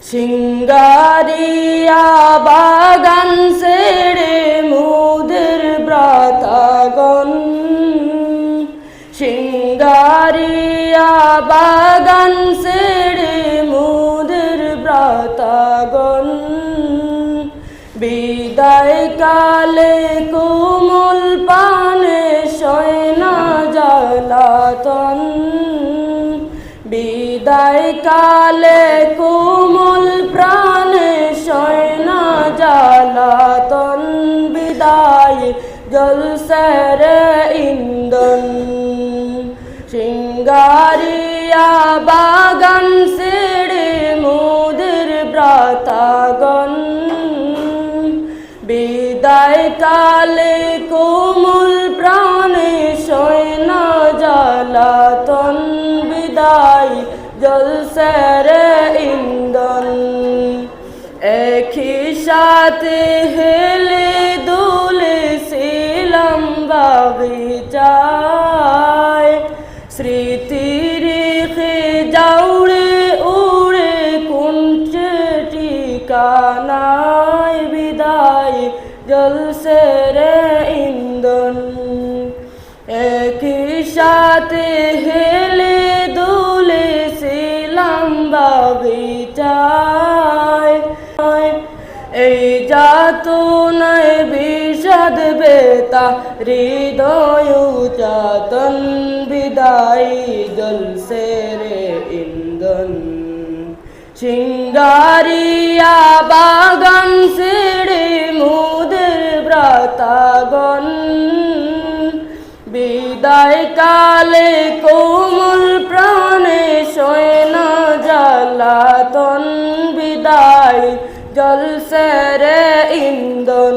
সিঙ্গারিয়া বাগান ছেড়ে মুদের ব্রাতাগণ, সিঙ্গারিয়া বাগান ছেড়ে মুদের ব্রাতাগণ, বিদায় কালে কোমল পানে সয়না জ্বালাতন, বিদায় কালে কোমল প্রাণে সয়না জ্বালাতন, বিদায় জলসের ইন্ধন। সিঙ্গারিয়া বাগান ছেড়ে মুদের ব্রাতাগণ, বিদায় কালে কোমল প্রাণে সয়না জ্বালাতন, বিদায় জলসের ইন্ধন। একই সাথে হেলে দুলে ছিলাম বাগিচায়, স্মৃতি রেখে যাওড়ে উড়ে কোনছে ঠিকানায়, বিদায় জলসের ইন্ধন। একই সাথে হেলে দুলে ছিলাম বাগিচায়, এই যাতনায় বিষাদ বেতা হৃদয় যাতন, বিদায় জলসের ইন্ধন। সিঙ্গারিয়া বাগান ছেড়ে মুদের ব্রাতাগণ, বিদায় কালে কোমল প্রাণে সয়না জ্বালাতন, বিদায় জলসের ইন্ধন।